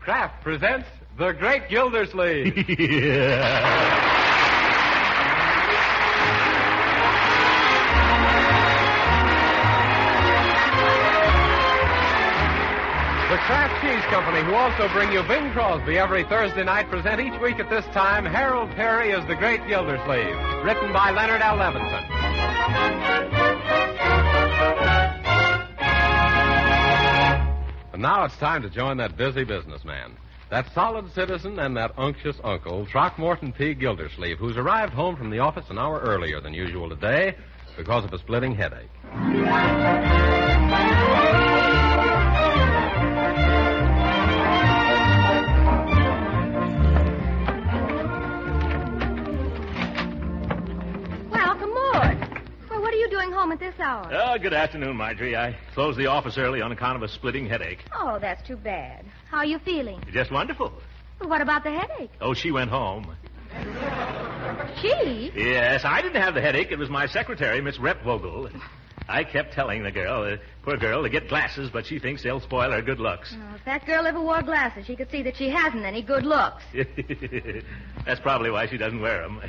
Kraft presents The Great Gildersleeve. Yeah. The Kraft Cheese Company, who also bring you Bing Crosby every Thursday night, present each week at this time Harold Perry as The Great Gildersleeve, written by Leonard L. Levinson. And now it's time to join that busy businessman, that solid citizen and that unctuous uncle, Throckmorton P. Gildersleeve, who's arrived home from the office an hour earlier than usual today because of a splitting headache. Home at this hour. Oh, good afternoon, Marjorie. I closed the office early on account of a splitting headache. Oh, that's too bad. How are you feeling? Just wonderful. Well, what about the headache? Oh, she went home. She? Yes, I didn't have the headache. It was my secretary, Miss Rep Vogel. I kept telling the girl, poor girl, to get glasses, but she thinks they'll spoil her good looks. Oh, if that girl ever wore glasses, she could see that she hasn't any good looks. That's probably why she doesn't wear them.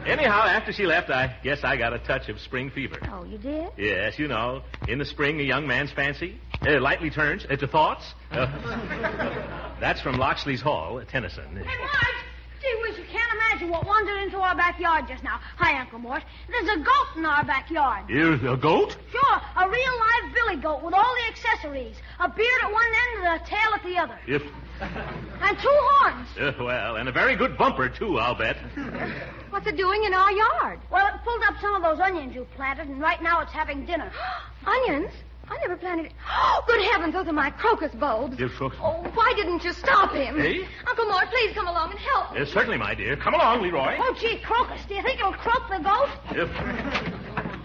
Anyhow, after she left, I guess I got a touch of spring fever. Oh, you did? Yes, you know, in the spring, a young man's fancy lightly turns to thoughts. That's from Locksley's Hall, Tennyson. Hey, Marge! Gee whiz, you can't imagine what wandered into our backyard just now. Hi, Uncle Mort. There's a goat in our backyard. Here's a goat? Sure, a real live billy goat with all the accessories. A beard at one end and a tail at the other. And 2 horns. Well, and a very good bumper, too, I'll bet. What's it doing in our yard? Well, it pulled up some of those onions you planted, and right now it's having dinner. Onions? I never planted it. Oh, good heavens, those are my crocus bulbs. Yes, Oh, why didn't you stop him? Hey? Uncle Mort, please come along and help me. Yes, certainly, my dear. Come along, Leroy. Oh, gee, crocus, do you think it'll croak the goat?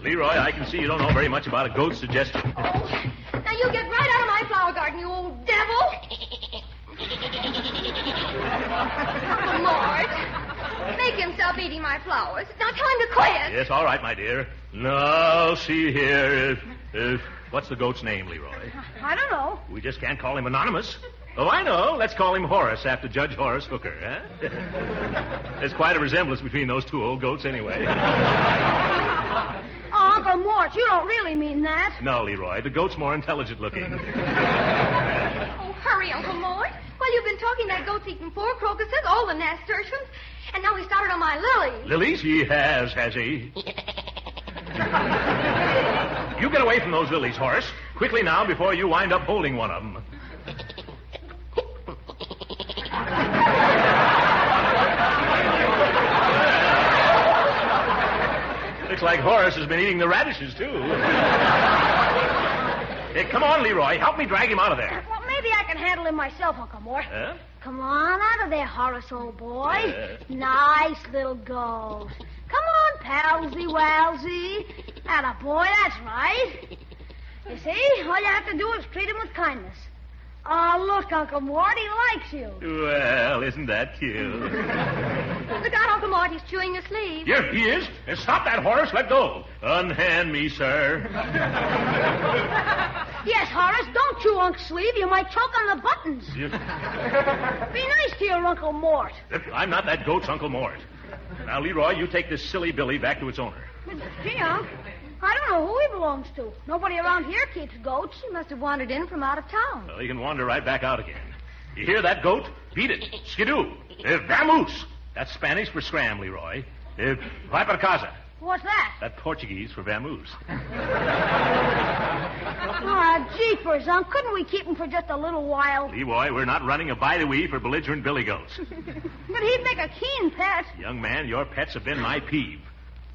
Leroy, I can see you don't know very much about a goat's digestion. Oh, now you get right out of my flower garden, you old devil. Uncle Mort, make him stop eating my flowers. It's now time to quit. Yes, all right, my dear. Now, see here. What's the goat's name, Leroy? I don't know. We just can't call him anonymous. Oh, I know. Let's call him Horace, after Judge Horace Hooker, huh? There's quite a resemblance between those 2 old goats anyway. Oh, Uncle Mort, you don't really mean that. No, Leroy. The goat's more intelligent looking. Oh, hurry, Uncle Mort. Well, you've been talking that goat's eaten 4 crocuses, all the nasturtiums, and now he started on my lilies. Lilies? He has he? You get away from those lilies, Horace. Quickly now, before you wind up holding one of them. Looks like Horace has been eating the radishes, too. Hey, come on, Leroy. Help me drag him out of there. Well, maybe I can handle him myself, Uncle Mort. Huh? Come on out of there, Horace, old boy. Nice little ghost. Come on, palsy-walsy. Atta boy, that's right. You see, all you have to do is treat him with kindness. Oh, look, Uncle Mort, he likes you. Well, isn't that cute? Look out, Uncle Mort, he's chewing your sleeve. Here he is. Stop that, Horace. Let go. Unhand me, sir. Yes, Horace, don't chew Unc's sleeve. You might choke on the buttons. Be nice to your Uncle Mort. I'm not that goat's Uncle Mort. Now, Leroy, you take this silly Billy back to its owner. But, gee, Unc, I don't know who he belongs to. Nobody around here keeps goats. He must have wandered in from out of town. Well, he can wander right back out again. You hear that, goat? Beat it. Skidoo. Vamoose. That's Spanish for scram, Leroy. Vai para casa. What's that? That's Portuguese for vamoose. Ah, jeepers, Unc. Couldn't we keep him for just a little while? Leroy, we're not running a by-the-wee for belligerent billy goats. But he'd make a keen pet. Young man, your pets have been my peeve.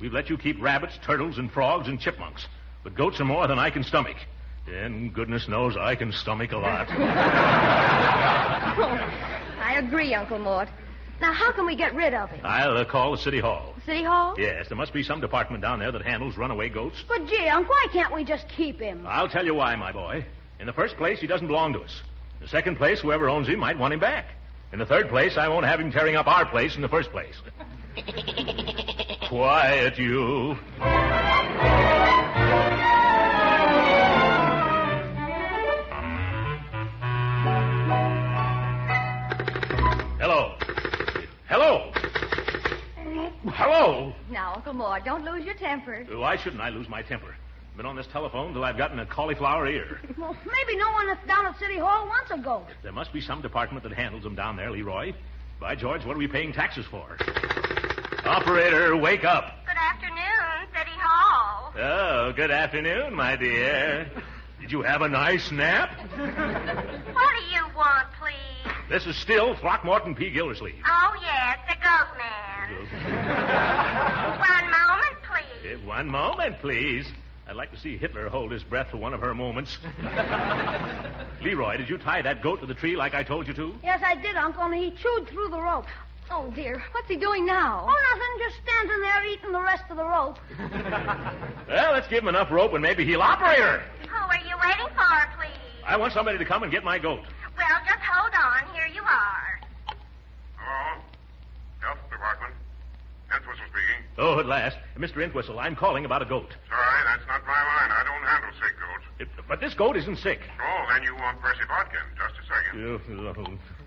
We've let you keep rabbits, turtles, and frogs and chipmunks. But goats are more than I can stomach. And goodness knows I can stomach a lot. I agree, Uncle Mort. Now, how can we get rid of him? I'll call the city hall. City Hall? Yes, there must be some department down there that handles runaway goats. But, gee, Unc, why can't we just keep him? I'll tell you why, my boy. In the first place, he doesn't belong to us. In the second place, whoever owns him might want him back. In the third place, I won't have him tearing up our place in the first place. Quiet, you. Uncle Mort, don't lose your temper. Why shouldn't I lose my temper? Been on this telephone till I've gotten a cauliflower ear. Well, maybe no one that's down at City Hall wants a goat. There must be some department that handles them down there, Leroy. By George, what are we paying taxes for? Operator, wake up. Good afternoon, City Hall. Oh, good afternoon, my dear. Did you have a nice nap? What do you want, please? This is still Throckmorton P. Gildersleeve. Oh, yes, the goat man. One moment, please. One moment, please. I'd like to see Hitler hold his breath for one of her moments. Leroy, did you tie that goat to the tree like I told you to? Yes, I did, Uncle, and he chewed through the rope. Oh, dear. What's he doing now? Oh, nothing. Just standing there eating the rest of the rope. Well, let's give him enough rope and maybe he'll operate her. Who are you waiting for, please? I want somebody to come and get my goat. Well, just hold on. Here you are. Hello? Health Department. Entwistle speaking. Oh, at last. Mr. Entwistle, I'm calling about a goat. Sorry, that's not my line. I don't handle sick goats. But this goat isn't sick. Oh, then you want Percy Bodkin. Just a second.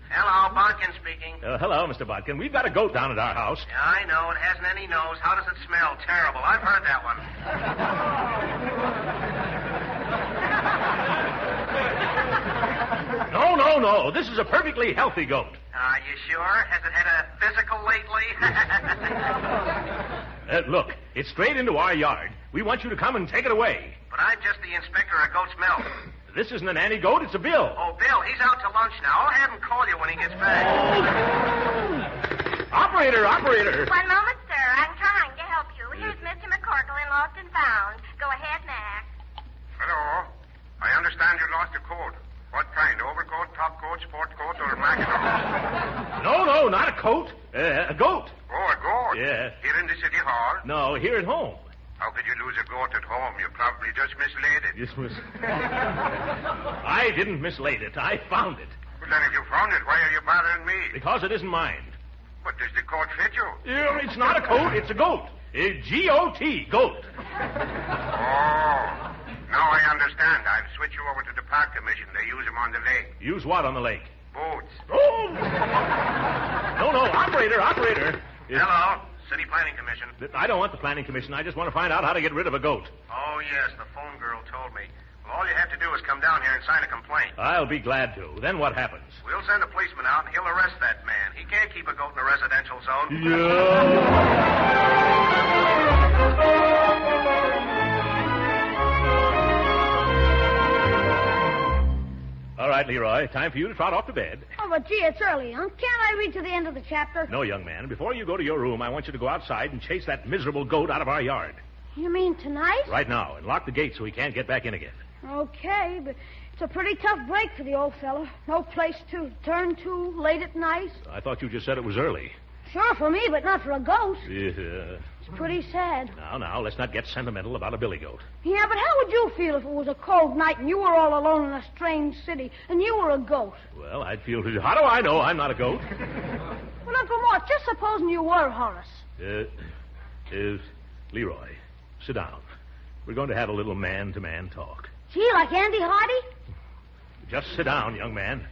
Hello, Bodkin speaking. Hello, Mr. Bodkin. We've got a goat down at our house. Yeah, I know. It hasn't any nose. How does it smell? Terrible. I've heard that one. No. This is a perfectly healthy goat. Are you sure? Has it had a physical lately? Look, it's straight into our yard. We want you to come and take it away. But I'm just the inspector of goat's milk. This isn't an Annie goat, it's a Bill. Oh, Bill, he's out to lunch now. I'll have him call you when he gets back. Operator! One moment, sir. I'm trying to help you. Here's Mr. McCorkle in Lost and Found. Go ahead, Mac. Hello? I understand you lost a coat. What kind? Overcoat, top coat, sport coat, or mackintosh? No, not a coat. A goat. Oh, a goat? Yeah. Here in the city hall? No, here at home. How could you lose a goat at home? You probably just mislaid it. This was... I didn't mislate it. I found it. Well, then if you found it, why are you bothering me? Because it isn't mine. But does the coat fit you? It's not a coat, it's a goat. G-O-T, goat. Oh. Now I understand. I'll switch you over to the park commission. They use them on the lake. Use what on the lake? Boats. Oh! No, operator. Hello, City Planning Commission. I don't want the planning commission. I just want to find out how to get rid of a goat. Oh, yes, the phone girl told me. Well, all you have to do is come down here and sign a complaint. I'll be glad to. Then what happens? We'll send a policeman out, and he'll arrest that man. He can't keep a goat in a residential zone. All right, Leroy, time for you to trot off to bed. Oh, but gee, it's early, huh? Can't I read to the end of the chapter? No, young man. Before you go to your room, I want you to go outside and chase that miserable goat out of our yard. You mean tonight? Right now, and lock the gate so he can't get back in again. Okay, but it's a pretty tough break for the old fellow. No place to turn to late at night. I thought you just said it was early. Sure for me, but not for a goat. Yeah. It's pretty sad. Now, let's not get sentimental about a billy goat. Yeah, but how would you feel if it was a cold night and you were all alone in a strange city and you were a goat? Well, I'd feel... How do I know I'm not a goat? Well, Uncle Mort, just supposing you were Horace. Leroy, sit down. We're going to have a little man-to-man talk. Gee, like Andy Hardy? Just sit down, young man.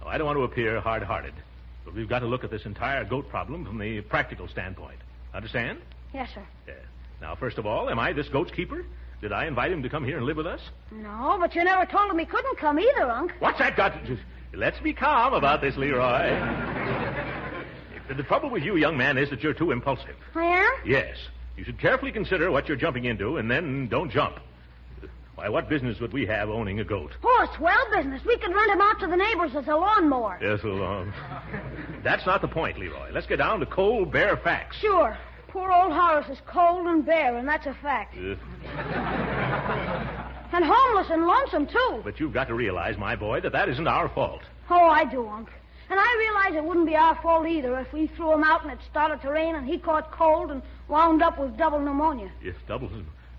Oh, I don't want to appear hard-hearted, but we've got to look at this entire goat problem from the practical standpoint. Understand? Yes, sir. Yeah. Now, first of all, am I this goat's keeper? Did I invite him to come here and live with us? No, but you never told him he couldn't come either, Unc. What's that got to... Let's be calm about this, Leroy. The trouble with you, young man, is that you're too impulsive. I am? Yes. You should carefully consider what you're jumping into, and then don't jump. Why, what business would we have owning a goat? Oh, a swell business. We could rent him out to the neighbors as a lawnmower. Yes, a lawn. That's not the point, Leroy. Let's get down to cold, bare facts. Sure. Poor old Horace is cold and bare, and that's a fact. And homeless and lonesome, too. But you've got to realize, my boy, that isn't our fault. Oh, I do, Unc. And I realize it wouldn't be our fault either if we threw him out and it started to rain and he caught cold and wound up with double pneumonia. If double...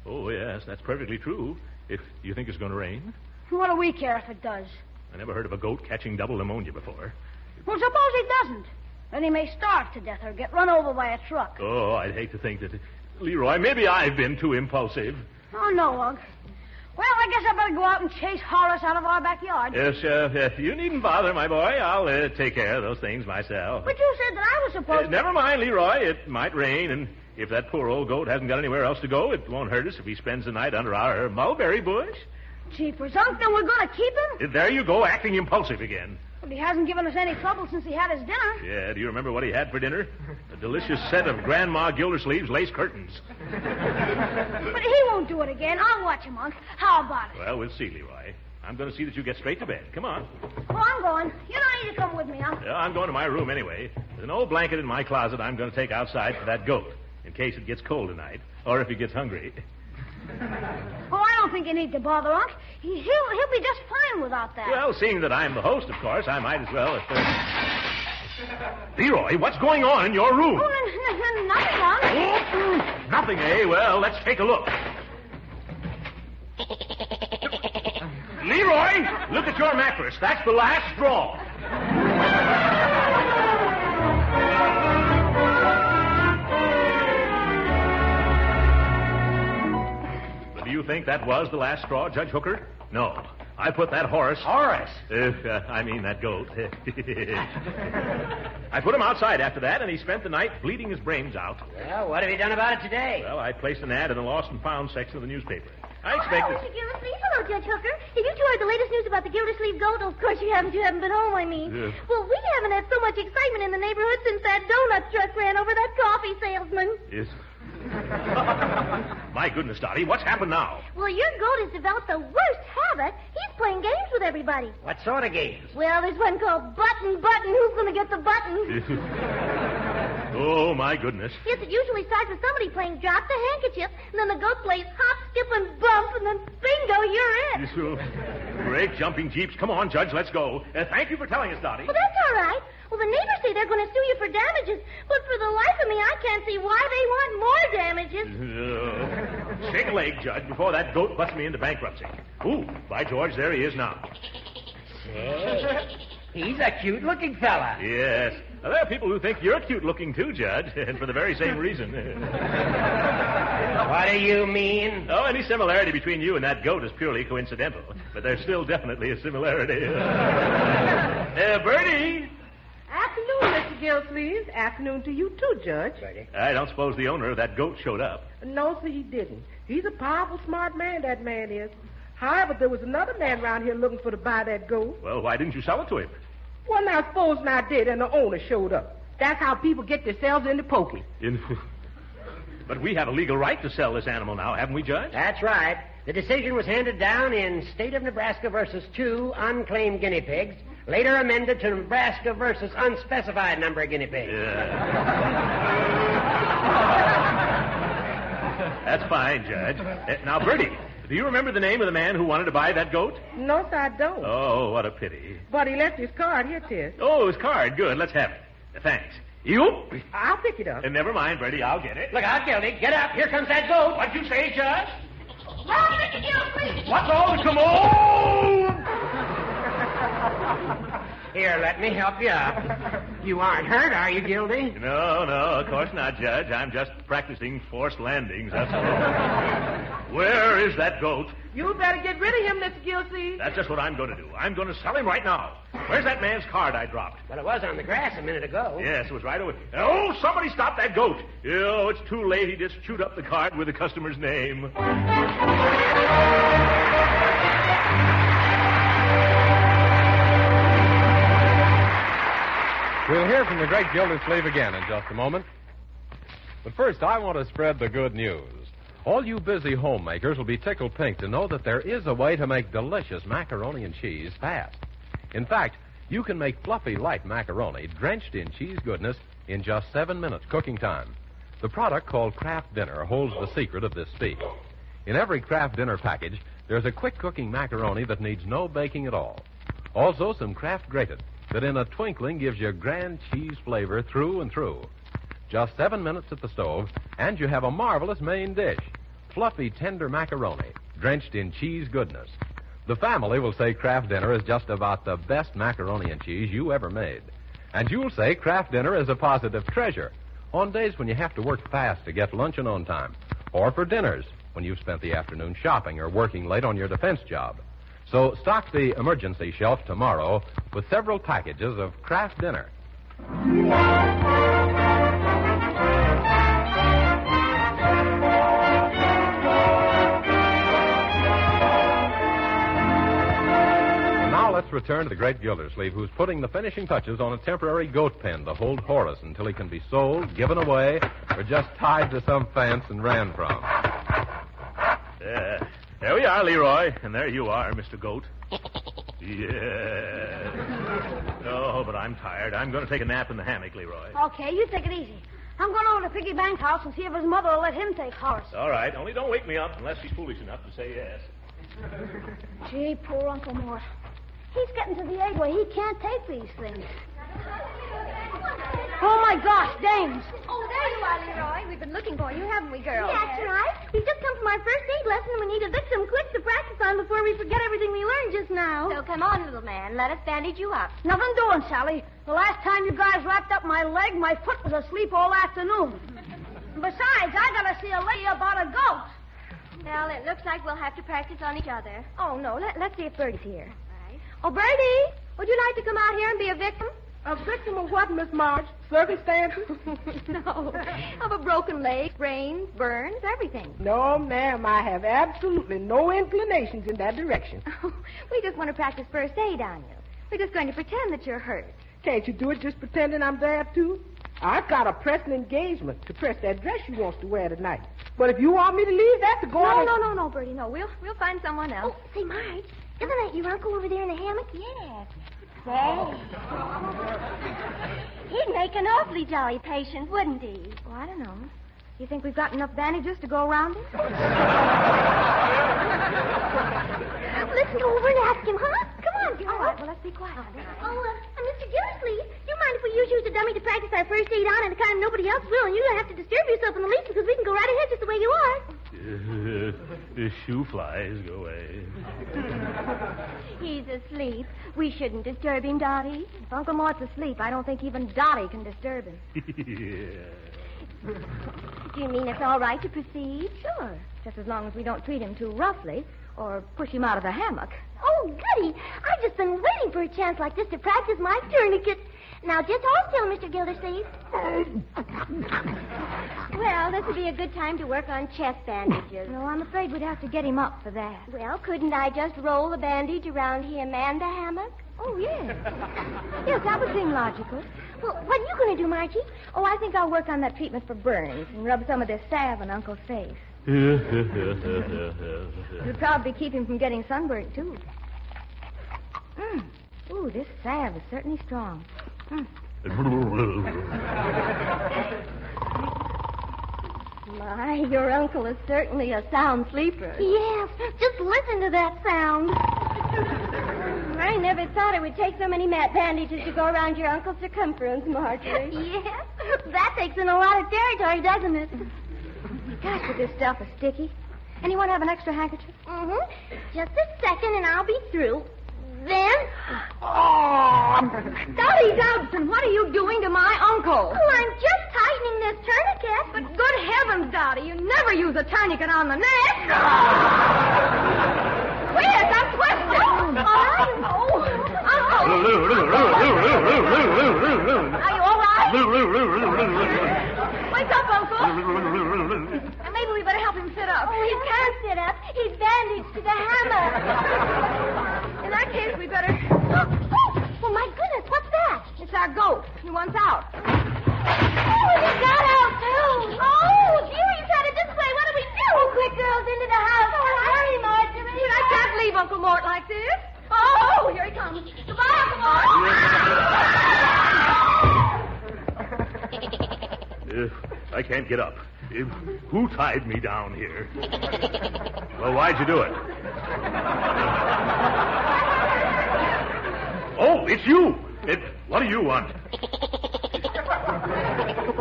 Oh, yes, that's perfectly true. If you think it's going to rain. What do we care if it does? I never heard of a goat catching double pneumonia before. Well, suppose he doesn't. Then he may starve to death or get run over by a truck. Oh, I'd hate to think that... Leroy, maybe I've been too impulsive. Oh, no, Unc. Well, I guess I better go out and chase Horace out of our backyard. Yes, you needn't bother, my boy. I'll take care of those things myself. But you said that I was supposed to... Never mind, Leroy. It might rain, and if that poor old goat hasn't got anywhere else to go, it won't hurt us if he spends the night under our mulberry bush. Jeepers, Unc, then we're going to keep him? There you go, acting impulsive again. But he hasn't given us any trouble since he had his dinner. Yeah, do you remember what he had for dinner? A delicious set of Grandma Gildersleeve's lace curtains. But he won't do it again. I'll watch him, Unc. How about it? Well, we'll see, Leroy. I'm going to see that you get straight to bed. Come on. Oh, I'm going. You don't need to come with me, Unc. Yeah, I'm going to my room anyway. There's an old blanket in my closet I'm going to take outside for that goat, in case it gets cold tonight, or if he gets hungry. Oh, I don't think you need to bother, Unc. He'll be just fine without that. Well, seeing that I'm the host, of course, I might as well... Leroy, what's going on in your room? Oh, nothing, Unc. Oh, nothing, eh? Well, let's take a look. Leroy, look at your mattress. That's the last straw. But do you think that was the last straw, Judge Hooker? No. I put that Horace... Horace? I mean that goat. I put him outside after that, and he spent the night bleeding his brains out. Well, what have you done about it today? Well, I placed an ad in the lost and found section of the newspaper. I expected... Mr. Gildersleeve. Hello, Judge Hooker. Have you two heard the latest news about the Gildersleeve goat? Of course you haven't. You haven't been home, I mean. Yes. Well, we haven't had so much excitement in the neighborhood since that donut truck ran over that coffee salesman. Yes. My goodness, Dottie, what's happened now? Well, your goat has developed the worst habit. He's playing games with everybody. What sort of games? Well, there's one called Button. Who's going to get the button? Oh, my goodness. Yes, it usually starts with somebody playing Drop the Handkerchief, and then the goat plays Hop, Skip, and Bump, and then bingo, you're it. Great jumping jeeps. Come on, Judge, let's go. Thank you for telling us, Dottie. Well, that's all right. Well, the neighbors say they're going to sue you for damages, but for the life of me, I can't see why they want more damages. Shake a leg, Judge, before that goat busts me into bankruptcy. Ooh, by George, there he is now. Say, he's a cute-looking fella. Yes. Now, there are people who think you're cute-looking, too, Judge, and for the very same reason. What do you mean? Oh, any similarity between you and that goat is purely coincidental, but there's still definitely a similarity. Bertie! Afternoon, Mr. Gildersleeve. Afternoon to you, too, Judge. I don't suppose the owner of that goat showed up. No, sir, he didn't. He's a powerful smart man, that man is. However, there was another man around here looking for to buy that goat. Well, why didn't you sell it to him? Well, now, supposing I did and the owner showed up. That's how people get themselves into pokey. But we have a legal right to sell this animal now, haven't we, Judge? That's right. The decision was handed down in State of Nebraska versus 2 unclaimed guinea pigs, later amended to Nebraska versus unspecified number of guinea pigs. That's fine, Judge. Now, Bertie, do you remember the name of the man who wanted to buy that goat? No, sir, I don't. Oh, what a pity. But he left his card here, Tis. Oh, his card. Good. Let's have it. Thanks. You? I'll pick it up. Never mind, Bertie. I'll get it. Look out, Gildy. Get up. Here comes that goat. What'd you say, Judge? Run, Mr. Gildersleeve. What's all the commotion? Here, let me help you up. You aren't hurt, are you, Gildy? No, of course not, Judge. I'm just practicing forced landings, that's all. Where is that goat? You better get rid of him, Mr. Gildersleeve. That's just what I'm going to do. I'm going to sell him right now. Where's that man's card I dropped? Well, it was on the grass a minute ago. Yes, it was right away. Oh, somebody stop that goat. Oh, it's too late. He just chewed up the card with the customer's name. We'll hear from the great Gildersleeve again in just a moment. But first, I want to spread the good news. All you busy homemakers will be tickled pink to know that there is a way to make delicious macaroni and cheese fast. In fact, you can make fluffy, light macaroni drenched in cheese goodness in just 7 minutes cooking time. The product called Kraft Dinner holds the secret of this feat. In every Kraft Dinner package, there's a quick cooking macaroni that needs no baking at all. Also, some Kraft Grated that in a twinkling gives you grand cheese flavor through and through. Just 7 minutes at the stove, and you have a marvelous main dish. Fluffy, tender macaroni, drenched in cheese goodness. The family will say Kraft Dinner is just about the best macaroni and cheese you ever made. And you'll say Kraft Dinner is a positive treasure on days when you have to work fast to get luncheon on time, or for dinners when you've spent the afternoon shopping or working late on your defense job. So stock the emergency shelf tomorrow with several packages of Kraft Dinner. Let's return to the great Gildersleeve, who's putting the finishing touches on a temporary goat pen to hold Horace until he can be sold, given away, or just tied to some fence and ran from. There we are, Leroy. And there you are, Mr. Goat. Yeah. Oh, but I'm tired. I'm going to take a nap in the hammock, Leroy. Okay, you take it easy. I'm going over to Piggy Bank's house and see if his mother will let him take Horace. All right. Only don't wake me up unless she's foolish enough to say yes. Gee, poor Uncle Mort. He's getting to the age where he can't take these things. Oh, my gosh, dames. Oh, there you are, Leroy. We've been looking for you, haven't we, girls? That's right. We've just come from our first aid lesson, and we need to fix some quick to practice on before we forget everything we learned just now. So come on, little man. Let us bandage you up. Nothing doing, Sally. The last time you guys wrapped up my leg, my foot was asleep all afternoon. Besides, I gotta see a lady about a goat. Well, it looks like we'll have to practice on each other. Oh, no. Let's see if Bertie's here. Right. Oh, Bertie, would you like to come out here and be a victim? A victim of what, Miss Marge? Circumstances? No. Of a broken leg, brains, burns, everything. No, ma'am. I have absolutely no inclinations in that direction. We just want to practice first aid on you. We're just going to pretend that you're hurt. Can't you do it just pretending I'm there, too? I've got a pressing engagement to press that dress she wants to wear tonight. But if you want me to leave that to go on... No, Bertie, no. We'll find someone else. Oh, say, Marge, isn't that your uncle over there in the hammock? Yes. Say. He'd make an awfully jolly patient, wouldn't he? Oh, I don't know. You think we've got enough bandages to go around him? Let's go over and ask him, huh? Come on, girl. All right, well, let's be quiet. Mr. Gildersleeve, do you mind if we use you as a dummy to practice our first aid on at a time nobody else will, and you don't have to disturb yourself in the least because we can go right ahead just the way you are? Shoe flies, go away. He's asleep. We shouldn't disturb him, Dottie. If Uncle Mort's asleep, I don't think even Dottie can disturb him. Do you mean it's all right to proceed? Sure. Just as long as we don't treat him too roughly or push him out of the hammock. Oh, goody. I've just been waiting for a chance like this to practice my tourniquet. Now, just hold still, Mr. Gildersleeve. Well, this would be a good time to work on chest bandages. No, I'm afraid we'd have to get him up for that. Well, couldn't I just roll the bandage around him and the hammock? Oh, yes. Yes, that would seem logical. Well, what are you going to do, Margie? Oh, I think I'll work on that treatment for burns and rub some of this salve on Uncle's face. It'll probably keep him from getting sunburned, too. Ooh, this salve is certainly strong. My, your uncle is certainly a sound sleeper. Yes, just listen to that sound. I never thought it would take so many bandages to go around your uncle's circumference, Marjorie. Yes, that takes in a lot of territory, doesn't it? Gosh, but this stuff is sticky. Anyone have an extra handkerchief? Mm-hmm. Just a second and I'll be through. Then... Dolly Dobson, what are you doing to my uncle? Oh, I'm just tightening this tourniquet. But good heavens, Dottie, you never use a tourniquet on the neck. Yes, I'm twisted. Are you all right? Wake up, Uncle. And maybe we better help him sit up. Oh, he can't sit up. He's bandaged to the hammock. In that case, we better... Oh, my goodness, what's that? It's our goat. He wants out. Oh, he got out, too. Oh, dear, he's headed this way. What do we do? Oh, quick, girls, into the house. Oh, hurry, Marjorie. I can't leave Uncle Mort like this. Oh, here he comes. Goodbye, Uncle Mort. I can't get up. Who tied me down here? Well, why'd you do it? Oh, it's you. What do you want?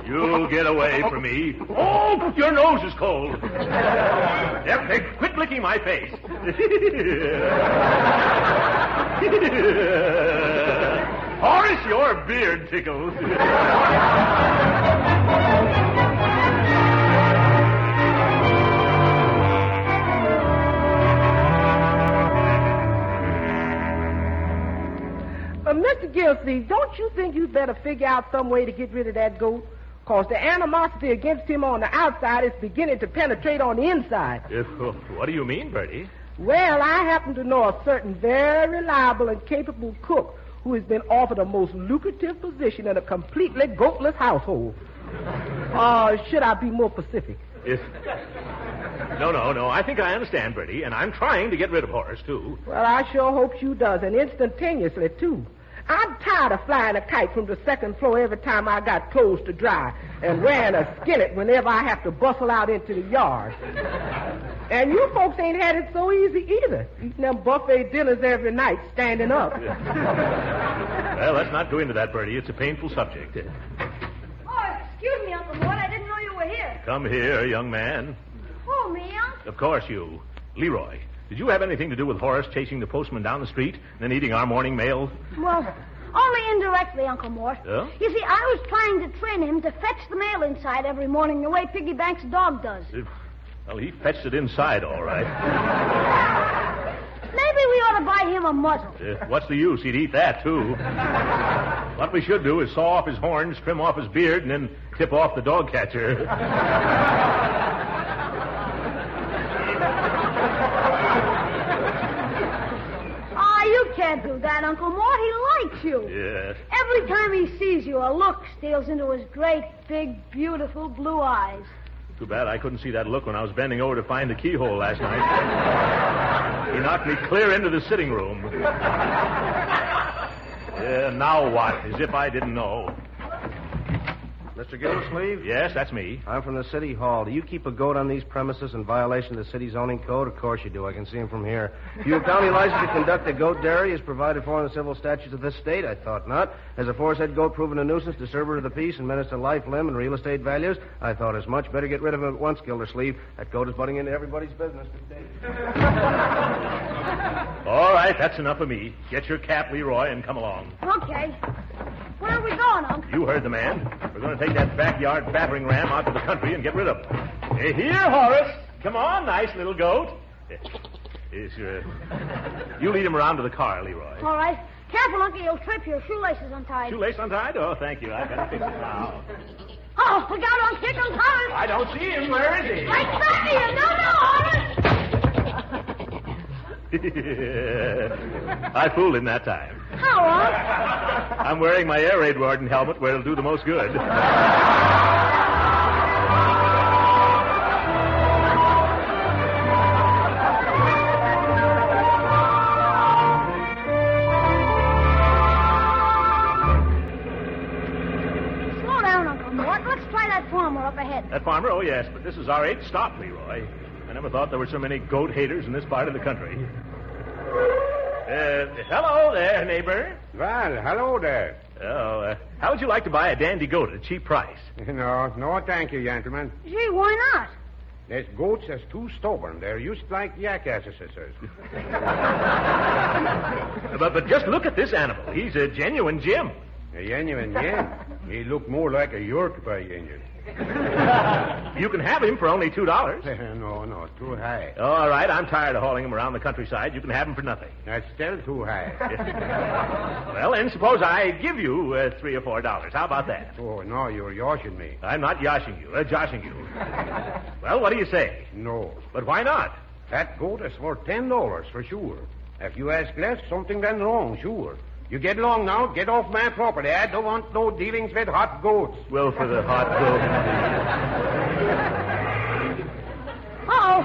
You'll get away from me. Oh, your nose is cold. Yep, quit licking my face. Horace, your beard tickles. Mr. Gildersleeve, don't you think you'd better figure out some way to get rid of that goat? Because the animosity against him on the outside is beginning to penetrate on the inside. What do you mean, Bertie? Well, I happen to know a certain very reliable and capable cook who has been offered a most lucrative position in a completely goatless household. Should I be more specific? No. I think I understand, Bertie, and I'm trying to get rid of Horace, too. Well, I sure hope you does, and instantaneously, too. I'm tired of flying a kite from the second floor every time I got clothes to dry and wearing a skillet whenever I have to bustle out into the yard. And you folks ain't had it so easy either, eating them buffet dinners every night standing up. Well, let's not go into that, Bertie. It's a painful subject. Oh, excuse me, Uncle Mort. I didn't know you were here. Come here, young man. Oh, me, Unc? Of course you. Leroy, did you have anything to do with Horace chasing the postman down the street and then eating our morning mail? Well, only indirectly, Uncle Mort. Oh? You see, I was trying to train him to fetch the mail inside every morning the way Piggy Bank's dog does. Well, he fetched it inside, all right. Maybe we ought to buy him a muzzle. What's the use? He'd eat that, too. What we should do is saw off his horns, trim off his beard, and then tip off the dog catcher. You can't do that, Uncle Mort. He likes you. Yes. Every time he sees you, a look steals into his great, big, beautiful blue eyes. Too bad I couldn't see that look when I was bending over to find the keyhole last night. He knocked me clear into the sitting room. Now what? As if I didn't know. Mr. Gildersleeve? Yes, that's me. I'm from the city hall. Do you keep a goat on these premises in violation of the city zoning code? Of course you do. I can see him from here. Your county license to conduct a goat dairy is provided for in the civil statutes of this state? I thought not. Has a four-head goat proven a nuisance, disturber of the peace, and menace to life, limb, and real estate values? I thought as much. Better get rid of him at once, Gildersleeve. That goat is butting into everybody's business today. All right, that's enough of me. Get your cap, Leroy, and come along. Okay. Where are we going, Unc? You heard the man. We're going to take that backyard battering ram out to the country and get rid of him. Here, Horace. Come on, nice little goat. You lead him around to the car, Leroy. All right. Careful, Uncle. You'll trip. Your shoelaces untied. Shoelace untied? Oh, thank you. I better fix it now. Oh, look out, Unc. Here comes Horace. I don't see him. Where is he? Right back of you. No, Horace. I fooled him that time. How, Unc? I'm wearing my air raid warden helmet where it'll do the most good. Slow down, Uncle Mort. Let's try that farmer up ahead. That farmer? Oh, yes, but this is our 8th stop, Leroy. I never thought there were so many goat haters in this part of the country. Hello there, neighbor. Well, hello there. Oh, how would you like to buy a dandy goat at a cheap price? No, thank you, gentlemen. Gee, why not? There's goats that's too stubborn. They're used like jackasses. But just look at this animal. He's a genuine Jim. A genuine Jim? He look more like a Yorkshire Indian. You can have him for only $2. No, too high. All right, I'm tired of hauling him around the countryside. You can have him for nothing. That's still too high. Well, then suppose I give you $3 or $4. How about that? Oh, no, you're yoshing me. I'm not joshing you. Well, what do you say? No. But why not? That goat is worth $10 for sure. If you ask less, something went wrong, sure. You get along now. Get off my property. I don't want no dealings with hot goats. Well, for the hot goat. Uh-oh.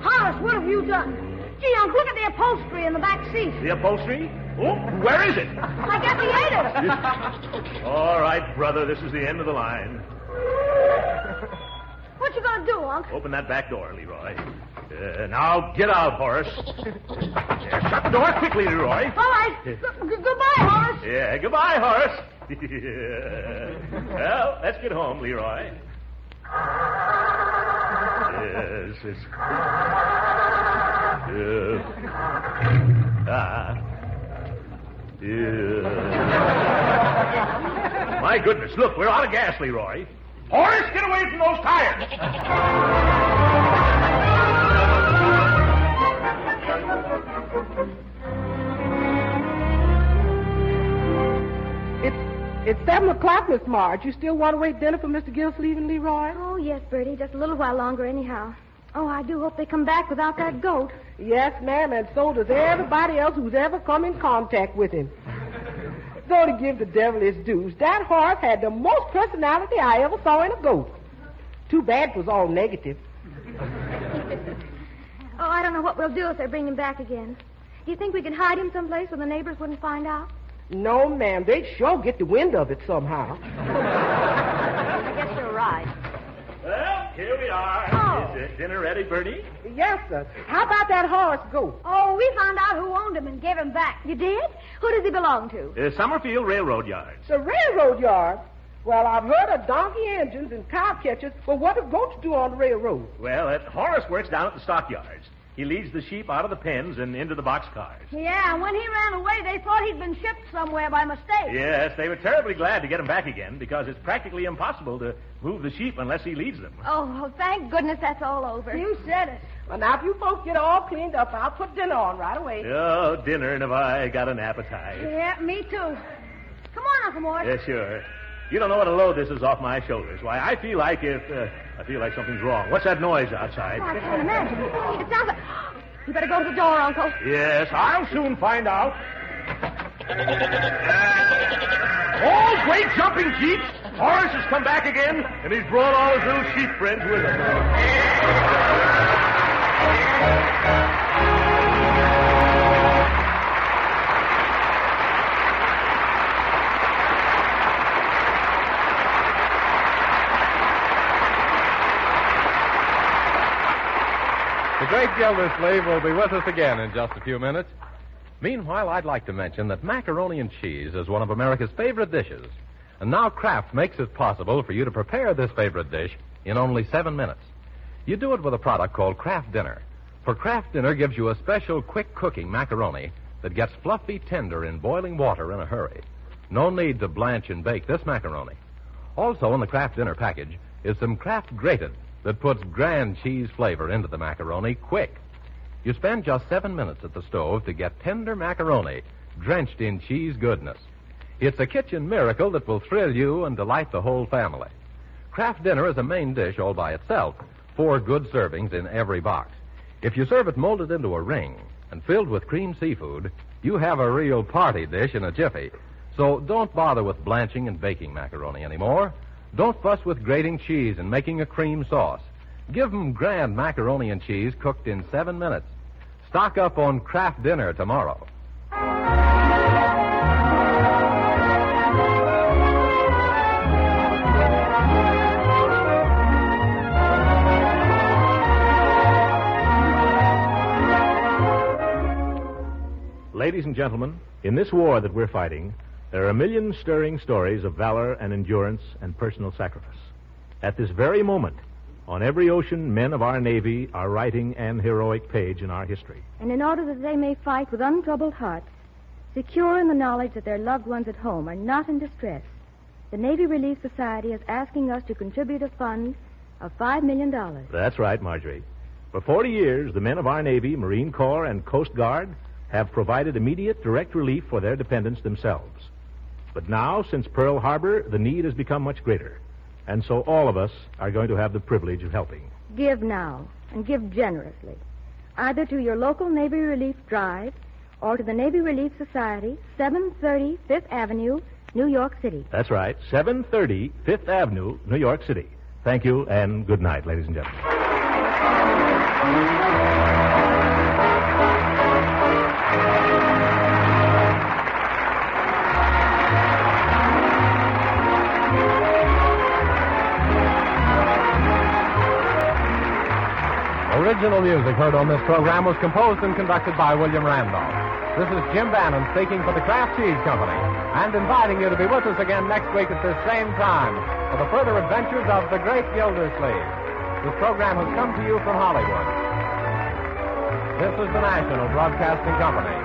Horace, what have you done? Gee, Unc, look at the upholstery in the back seat. The upholstery? Oh, where is it? I guess he ate it. All right, brother, this is the end of the line. What you gonna do, Unc? Open that back door, Leroy. Now, get out, Horace. Shut the door quickly, Leroy. All right. Goodbye, Horace. Yeah, goodbye, Horace. Well, let's get home, Leroy. Yes, it's... My goodness, look, we're out of gas, Leroy. Horace, get away from those tires! It's 7 o'clock, Miss Marge. You still want to wait dinner for Mr. Gildersleeve and Leroy? Oh, yes, Bertie. Just a little while longer anyhow. Oh, I do hope they come back without that goat. Yes, ma'am, and so does everybody else who's ever come in contact with him. Though to give the devil his dues, that horse had the most personality I ever saw in a goat. Too bad it was all negative. Oh, I don't know what we'll do if they bring him back again. Do you think we could hide him someplace where the neighbors wouldn't find out? No, ma'am. They'd sure get the wind of it somehow. I guess you're right. Well, here we are. Oh. Is dinner ready, Bertie? Yes, sir. How about that horse goat? Oh, we found out who owned him and gave him back. You did? Who does he belong to? Summerfield Railroad Yards. The railroad yard? Well, I've heard of donkey engines and cow catchers, but what do goats do on the railroad? Well, Horace works down at the stockyards. He leads the sheep out of the pens and into the boxcars. Yeah, when he ran away, they thought he'd been shipped somewhere by mistake. Yes, they were terribly glad to get him back again because it's practically impossible to move the sheep unless he leads them. Oh, well, thank goodness that's all over. You said it. Well, now, if you folks get all cleaned up, I'll put dinner on right away. Oh, dinner, and have I got an appetite? Yeah, me too. Come on, Uncle Mort. Yeah, sure. You don't know what a load this is off my shoulders. Why, I feel like something's wrong. What's that noise outside? Oh, I can't imagine. It sounds like... You better go to the door, Uncle. Yes, I'll soon find out. Oh, great jumping jeeps! Horace has come back again, and he's brought all his little sheep friends with him. The great Gildersleeve will be with us again in just a few minutes. Meanwhile, I'd like to mention that macaroni and cheese is one of America's favorite dishes. And now Kraft makes it possible for you to prepare this favorite dish in only 7 minutes. You do it with a product called Kraft Dinner. For Kraft Dinner gives you a special quick-cooking macaroni that gets fluffy tender in boiling water in a hurry. No need to blanch and bake this macaroni. Also in the Kraft Dinner package is some Kraft Grated that puts grand cheese flavor into the macaroni quick. You spend just 7 minutes at the stove to get tender macaroni drenched in cheese goodness. It's a kitchen miracle that will thrill you and delight the whole family. Kraft Dinner is a main dish all by itself, 4 good servings in every box. If you serve it molded into a ring and filled with cream seafood, you have a real party dish in a jiffy. So don't bother with blanching and baking macaroni anymore. Don't fuss with grating cheese and making a cream sauce. Give them grand macaroni and cheese cooked in 7 minutes. Stock up on Kraft Dinner tomorrow. Ladies and gentlemen, in this war that we're fighting, there are a million stirring stories of valor and endurance and personal sacrifice. At this very moment, on every ocean, men of our Navy are writing an heroic page in our history. And in order that they may fight with untroubled hearts, secure in the knowledge that their loved ones at home are not in distress, the Navy Relief Society is asking us to contribute a fund of $5 million. That's right, Marjorie. For 40 years, the men of our Navy, Marine Corps, and Coast Guard have provided immediate direct relief for their dependents themselves. But now, since Pearl Harbor, the need has become much greater. And so all of us are going to have the privilege of helping. Give now, and give generously, either to your local Navy Relief Drive or to the Navy Relief Society, 730 Fifth Avenue, New York City. That's right, 730 Fifth Avenue, New York City. Thank you, and good night, ladies and gentlemen. Original music heard on this program was composed and conducted by William Randolph. This is Jim Bannon speaking for the Kraft Cheese Company and inviting you to be with us again next week at this same time for the further adventures of the great Gildersleeve. This program has come to you from Hollywood. This is the National Broadcasting Company.